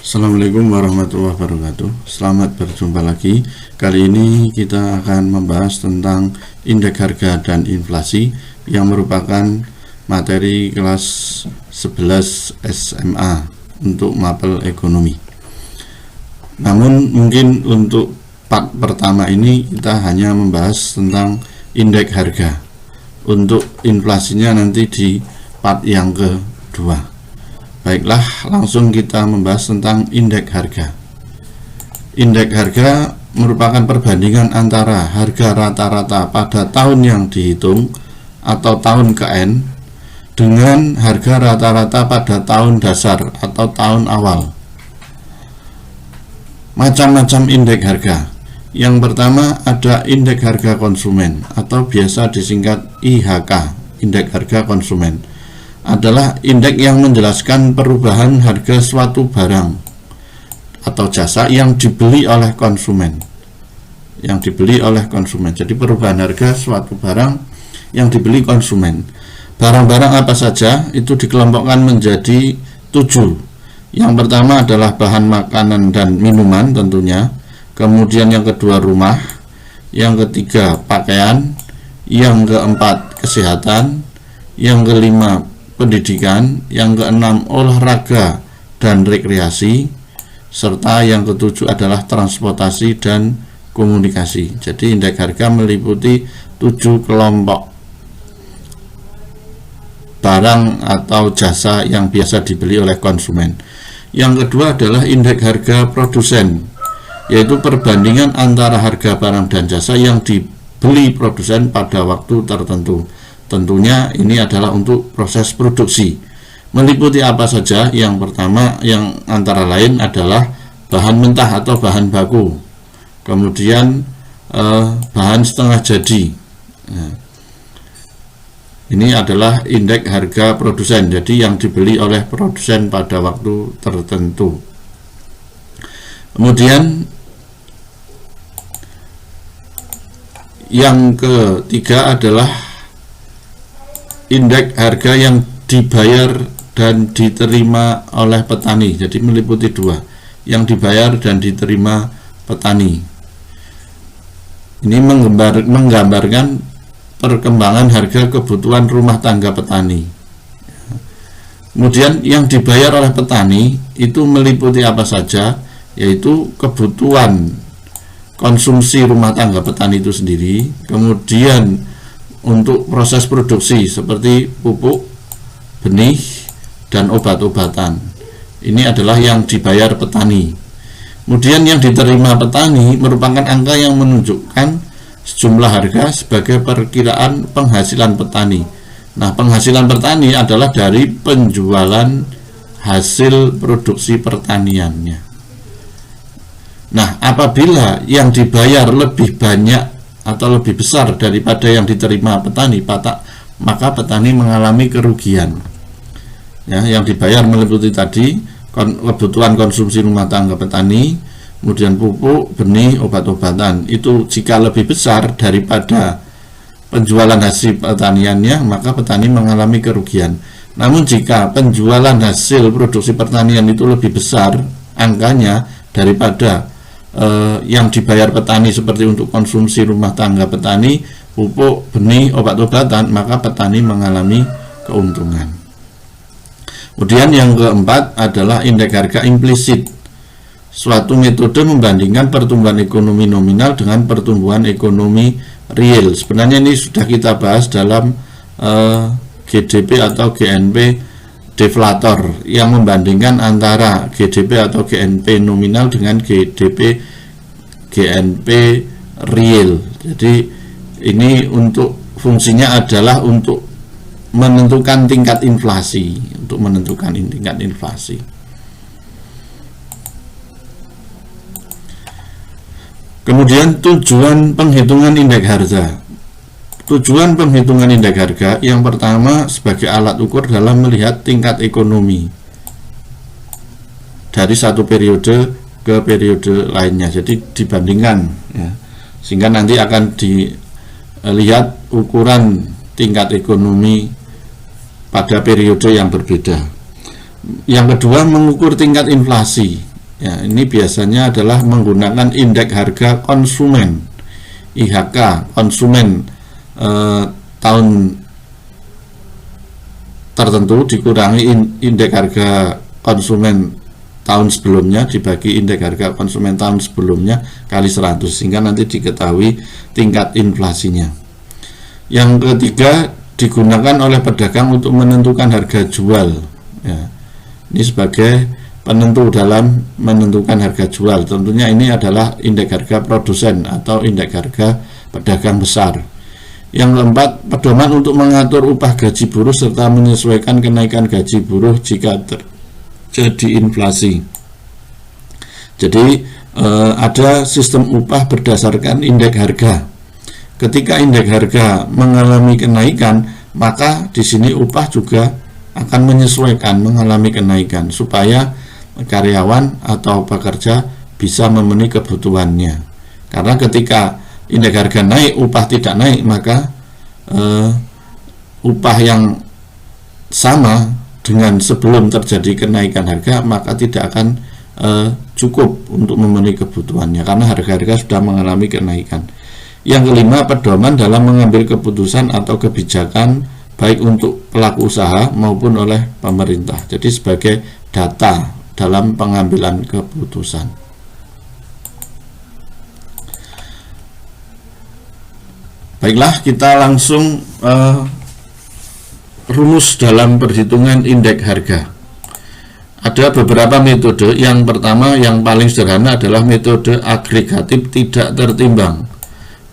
Assalamualaikum warahmatullahi wabarakatuh. Selamat berjumpa lagi. Kali ini kita akan membahas tentang indeks harga dan inflasi yang merupakan materi kelas 11 SMA untuk mapel ekonomi. Namun mungkin untuk part pertama ini kita hanya membahas tentang indeks harga. Untuk inflasinya nanti di part yang kedua. Baiklah, langsung kita membahas tentang indeks harga. Indeks harga merupakan perbandingan antara harga rata-rata pada tahun yang dihitung atau tahun ke N dengan harga rata-rata pada tahun dasar atau tahun awal. Macam-macam indeks harga. Yang pertama ada indeks harga konsumen atau biasa disingkat IHK, indeks harga konsumen. Adalah indeks yang menjelaskan perubahan harga suatu barang atau jasa yang dibeli oleh konsumen. Jadi perubahan harga suatu barang yang dibeli konsumen. Barang-barang apa saja itu dikelompokkan menjadi 7. Yang pertama adalah bahan makanan dan minuman tentunya. Kemudian yang kedua rumah. Yang ketiga pakaian. Yang keempat kesehatan. Yang kelima pendidikan, yang keenam olahraga dan rekreasi, serta yang ketujuh adalah transportasi dan komunikasi. Jadi indeks harga meliputi 7 kelompok barang atau jasa yang biasa dibeli oleh konsumen. Yang kedua adalah indeks harga produsen, yaitu perbandingan antara harga barang dan jasa yang dibeli produsen pada waktu tertentu. Tentunya ini adalah untuk proses produksi. Meliputi apa saja? Yang pertama yang antara lain adalah bahan mentah atau bahan baku. Kemudian bahan setengah jadi. Nah, ini adalah indeks harga produsen. Jadi yang dibeli oleh produsen pada waktu tertentu. Kemudian yang ketiga adalah indeks harga yang dibayar dan diterima oleh petani. Jadi meliputi 2, yang dibayar dan diterima petani. Ini menggambarkan perkembangan harga kebutuhan rumah tangga petani. Kemudian yang dibayar oleh petani itu meliputi apa saja, yaitu kebutuhan konsumsi rumah tangga petani itu sendiri. Kemudian untuk proses produksi seperti pupuk, benih, dan obat-obatan. Ini adalah yang dibayar petani. Kemudian yang diterima petani merupakan angka yang menunjukkan sejumlah harga sebagai perkiraan penghasilan petani. Nah, penghasilan petani adalah dari penjualan hasil produksi pertaniannya. Nah, apabila yang dibayar lebih banyak atau lebih besar daripada yang diterima petani, maka petani mengalami kerugian. Ya, yang dibayar meliputi tadi kebutuhan konsumsi rumah tangga petani, kemudian pupuk, benih, obat-obatan. Itu jika lebih besar daripada penjualan hasil pertaniannya, maka petani mengalami kerugian. Namun jika penjualan hasil produksi pertanian itu lebih besar angkanya daripada yang dibayar petani seperti untuk konsumsi rumah tangga petani, pupuk, benih, obat-obatan, maka petani mengalami keuntungan. Kemudian yang keempat adalah indeks harga implisit, suatu metode membandingkan pertumbuhan ekonomi nominal dengan pertumbuhan ekonomi real. Sebenarnya ini sudah kita bahas dalam GDP atau GNP deflator yang membandingkan antara GDP atau GNP nominal dengan GNP real. Jadi ini untuk fungsinya adalah untuk menentukan tingkat inflasi, Kemudian tujuan penghitungan indeks harga. Tujuan penghitungan indeks harga yang pertama sebagai alat ukur dalam melihat tingkat ekonomi dari satu periode ke periode lainnya. Jadi dibandingkan, ya, sehingga nanti akan dilihat ukuran tingkat ekonomi pada periode yang berbeda. Yang kedua, mengukur tingkat inflasi. Ya, ini biasanya adalah menggunakan indeks harga konsumen IHK konsumen tahun tertentu dikurangi indeks harga konsumen tahun sebelumnya dibagi indeks harga konsumen tahun sebelumnya kali 100 sehingga nanti diketahui tingkat inflasinya. Yang ketiga, digunakan oleh pedagang untuk menentukan harga jual. Ya, ini sebagai penentu dalam menentukan harga jual. Tentunya ini adalah indeks harga produsen atau indeks harga pedagang besar. Yang keempat, pedoman untuk mengatur upah gaji buruh serta menyesuaikan kenaikan gaji buruh jika terjadi inflasi. Jadi ada sistem upah berdasarkan indeks harga. Ketika indeks harga mengalami kenaikan, maka di sini upah juga akan menyesuaikan mengalami kenaikan supaya karyawan atau pekerja bisa memenuhi kebutuhannya. Karena ketika indeks harga naik, upah tidak naik, maka upah yang sama dengan sebelum terjadi kenaikan harga maka tidak akan cukup untuk memenuhi kebutuhannya karena harga-harga sudah mengalami kenaikan. Yang kelima, pedoman dalam mengambil keputusan atau kebijakan baik untuk pelaku usaha maupun oleh pemerintah. Jadi sebagai data dalam pengambilan keputusan. Baiklah, kita langsung rumus dalam perhitungan indeks harga. Ada beberapa metode. Yang pertama, yang paling sederhana adalah metode agregatif tidak tertimbang,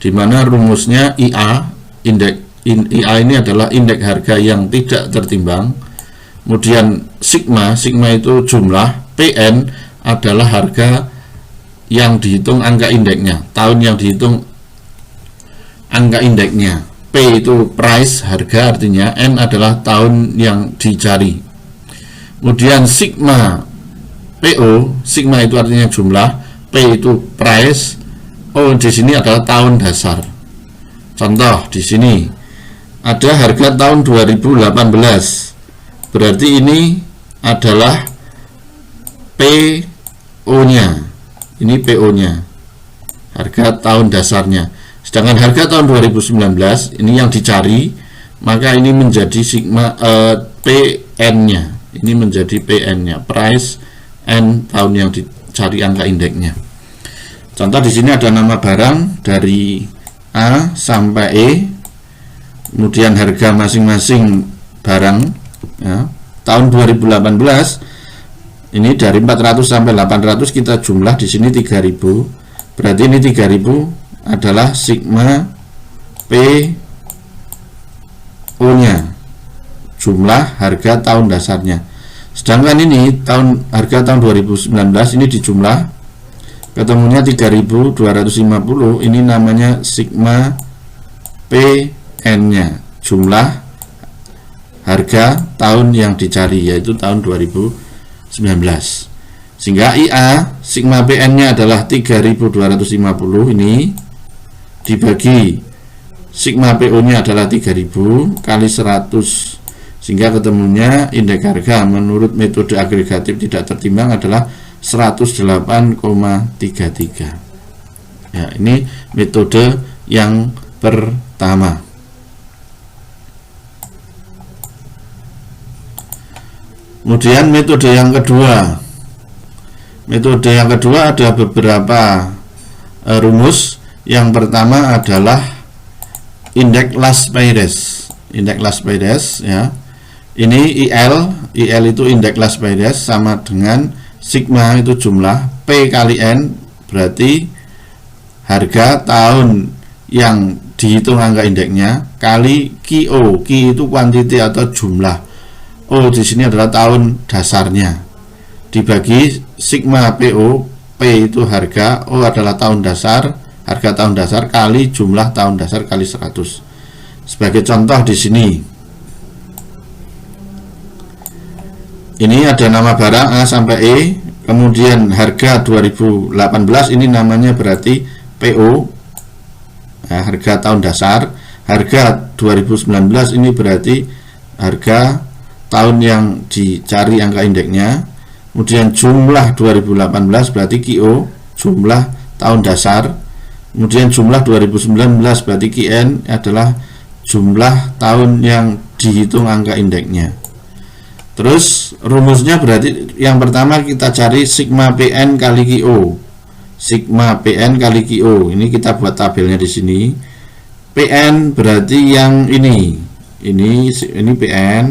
di mana rumusnya IA, IA ini adalah indeks harga yang tidak tertimbang. Kemudian sigma itu jumlah, PN adalah harga yang dihitung angka indeksnya, tahun yang dihitung angka indeksnya, P itu price, harga artinya, N adalah tahun yang dicari. Kemudian sigma PO, sigma itu artinya jumlah, P itu price, O di sini adalah tahun dasar. Contoh di sini ada harga tahun 2018. Berarti ini adalah PO-nya. Ini PO-nya. Harga tahun dasarnya. Sedangkan harga tahun 2019 ini yang dicari, maka ini menjadi sigma PN-nya. Ini menjadi PN-nya, price N tahun yang dicari angka indeksnya. Contoh di sini ada nama barang dari A sampai E, kemudian harga masing-masing barang ya, tahun 2018 ini dari 400 sampai 800 kita jumlah di sini 3000. Berarti ini 3000 adalah sigma PO-nya, jumlah harga tahun dasarnya. Sedangkan ini harga tahun 2019 ini dijumlah, ketemunya 3250, ini namanya sigma PN-nya, jumlah harga tahun yang dicari, yaitu tahun 2019. Sehingga IA sigma PN-nya adalah 3250, ini dibagi sigma PO-nya adalah 3000 kali 100, sehingga ketemunya indeks harga menurut metode agregatif tidak tertimbang adalah 108,33. Ya, ini metode yang pertama. Kemudian metode yang kedua. Metode yang kedua ada beberapa rumus. Yang pertama adalah indeks last price. Indeks last price ya. Ini IL itu indeks last price sama dengan sigma itu jumlah, P kali N berarti harga tahun yang dihitung angka indeksnya kali QO. Q itu quantity atau jumlah. O di sini adalah tahun dasarnya. Dibagi sigma PO, P itu harga, O adalah tahun dasar, harga tahun dasar kali jumlah tahun dasar kali 100. Sebagai contoh di sini, ini ada nama barang A sampai E, kemudian harga 2018 ini namanya berarti PO, nah, harga tahun dasar. Harga 2019 ini berarti harga tahun yang dicari angka indeksnya. kemudian jumlah 2018 berarti QO, jumlah tahun dasar, kemudian jumlah 2019 berarti QN adalah jumlah tahun yang dihitung angka indeksnya. Terus rumusnya berarti yang pertama kita cari sigma PN kali QO. Sigma PN kali QO. Ini kita buat tabelnya di sini. PN berarti yang ini PN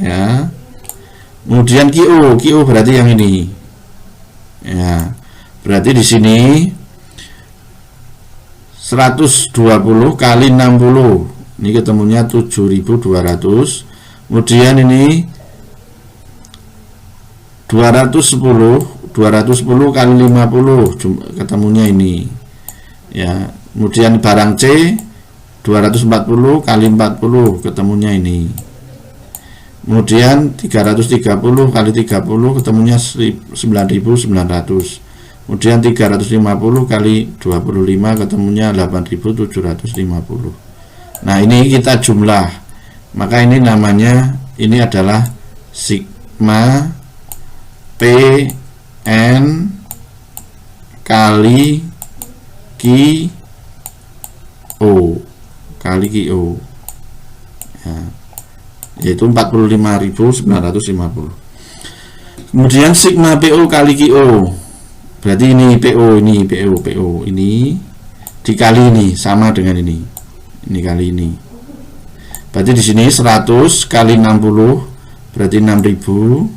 ya. Kemudian QO berarti yang ini. Ya. Berarti di sini 120 kali 60. Ini ketemunya 7.200. Kemudian ini 210 kali 50 ketemunya ini. Ya. Kemudian barang C 240 kali 40 ketemunya ini. Kemudian 330 kali 30 ketemunya 9.900. Kemudian 350 kali 25 ketemunya 8.750. Nah, ini kita jumlah. Maka ini namanya, ini adalah sigma PN kali QO ya, yaitu 45.950. Kemudian sigma PO kali QO berarti ini PO ini dikali ini sama dengan ini kali ini. Berarti di sini 100 kali 60 berarti 6.000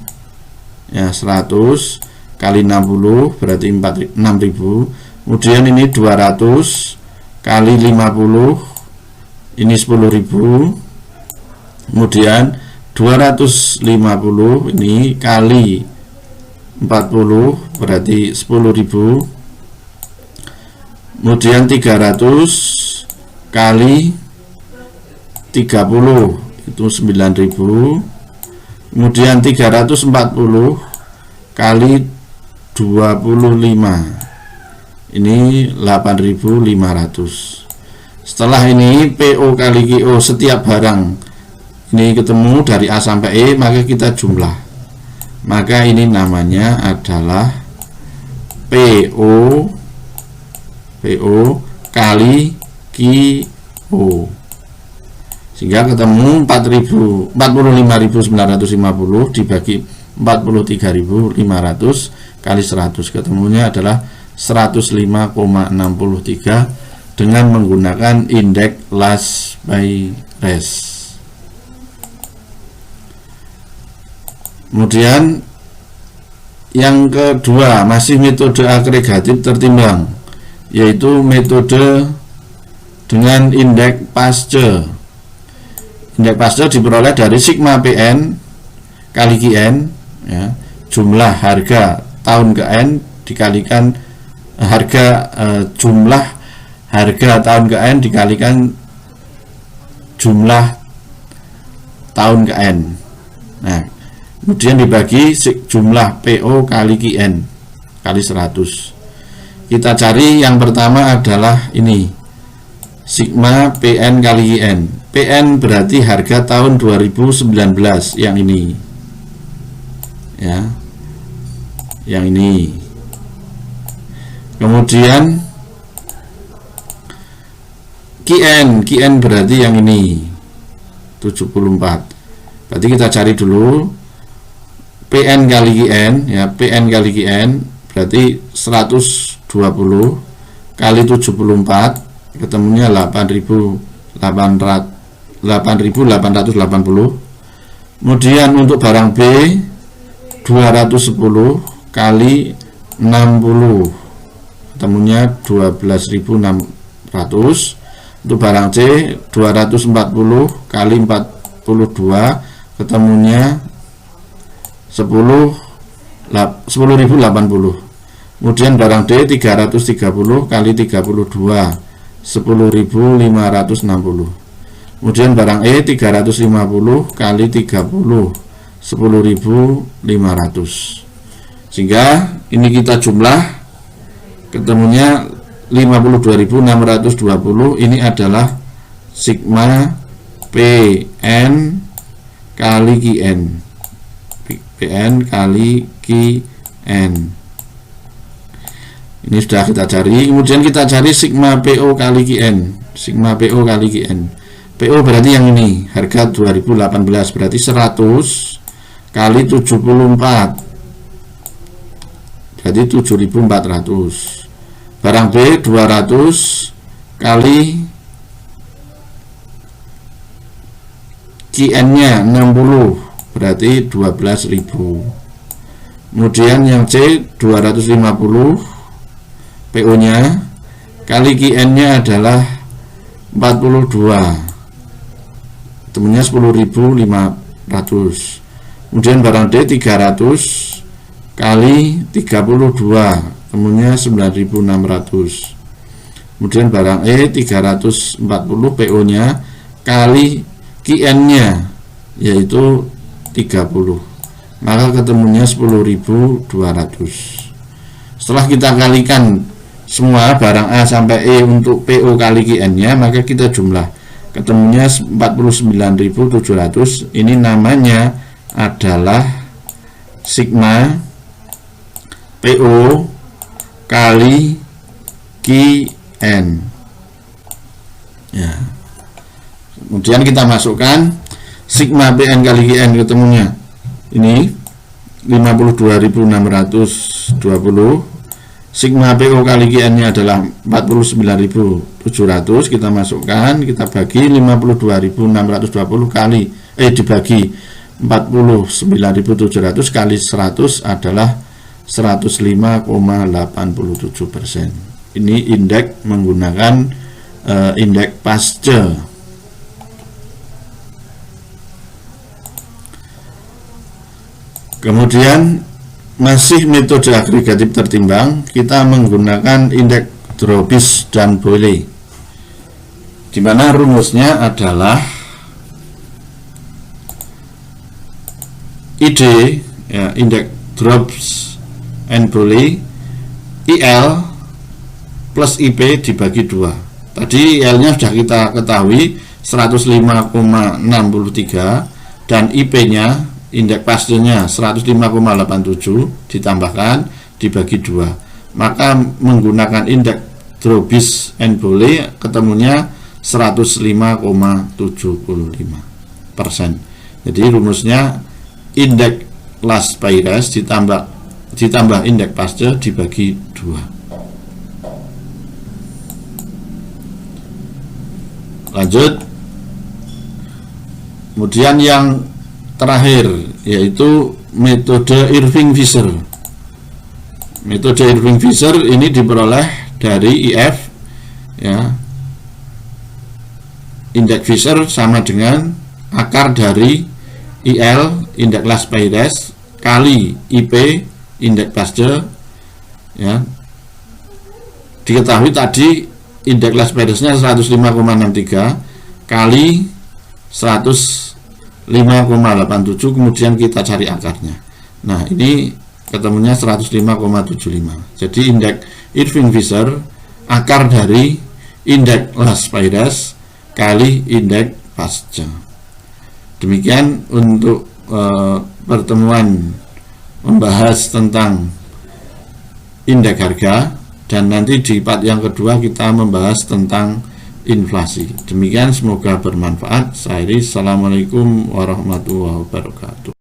ya, 100 kali 60 berarti 6.000. Kemudian ini 200 kali 50 ini 10.000. Kemudian 250 ini kali 40 berarti 10.000. Kemudian 300 kali 30 itu 9.000. Kemudian 340 kali 25 ini 8.500. Setelah ini PO kali QO setiap barang ini ketemu dari A sampai E, maka kita jumlah. Maka ini namanya adalah PO kali QO. Sehingga ketemu 45.950 dibagi 43.500 kali 100. Ketemunya adalah 105,63 dengan menggunakan indeks last by rest. Kemudian yang kedua masih metode agregatif tertimbang, yaitu metode dengan indeks Pasce. Indeks Pasce diperoleh dari sigma PN kali QN ya, jumlah harga tahun ke N dikalikan jumlah harga tahun ke N dikalikan jumlah tahun ke N. Nah, kemudian dibagi jumlah PO kali QN kali 100. Kita cari yang pertama adalah ini sigma PN kali QN. PN berarti harga tahun 2019 yang ini ya, yang ini. Kemudian QN berarti yang ini 74. Berarti kita cari dulu PN kali QN ya, PN kali QN berarti 120 kali 74 ketemunya 8.880. Kemudian untuk barang B 210 kali 60 ketemunya 12.600. Untuk barang C 240 kali 42 ketemunya 10.080. Kemudian barang D 330 kali 32 10.560. Kemudian barang E 350 kali 30 10.500. Sehingga ini kita jumlah ketemunya 52.620. Ini adalah sigma PN kali QN. PN kali Qn. Ini sudah kita cari. Kemudian kita cari sigma PO kali Qn. Sigma PO kali Qn. PO berarti yang ini, harga 2018, berarti 100 kali 74, jadi 7.400. Barang B 200 kali Qn nya 60, berarti 12.000. Kemudian yang C 250, PO nya kali Qn nya adalah 42, temennya 10.500. Kemudian barang D 300 kali 32, temennya 9.600. Kemudian barang E 340, PO nya kali Qn nya yaitu 30, maka ketemunya 10.200. Setelah kita kalikan semua barang A sampai E untuk PO kali Qn nya, maka kita jumlah, ketemunya 49.700. Ini namanya adalah sigma PO kali Qn ya. Kemudian kita masukkan sigma PN kali Qn, ketemunya ini 52.620. Sigma PO kali Qn nya adalah 49.700. Kita masukkan, kita bagi 52.620 kali dibagi 49.700 kali 100 adalah 105,87%. Ini indeks menggunakan indeks Pasteur. Kemudian masih metode agregatif tertimbang, kita menggunakan indeks Drobis dan Boyle, di mana rumusnya adalah ID ya, indeks Drobis and Boyle, IL plus IP dibagi 2. Tadi IL nya sudah kita ketahui 105,63 dan IP nya indeks Pasteur-nya 105,87 ditambahkan dibagi 2, maka menggunakan indeks Drobis and Boyle ketemunya 105,75%. Jadi rumusnya indeks Las Payres ditambah indeks Pasteur dibagi 2. Lanjut. Kemudian yang terakhir yaitu metode Irving-Fisher. Metode Irving-Fisher ini diperoleh dari IF ya. Indeks Fisher sama dengan akar dari IL indeks Las Payres kali IP indeks Pasteur ya. Diketahui tadi indeks Las Payres-nya 105,63 kali 105,87, kemudian kita cari akarnya. Nah, ini ketemunya 105,75. Jadi indeks Irving-Fisher akar dari indeks Las Payres kali indeks Pasteur. Demikian untuk pertemuan membahas tentang indeks harga, dan nanti di part yang kedua kita membahas tentang inflasi. Demikian, semoga bermanfaat. Saya Assalamualaikum warahmatullahi wabarakatuh.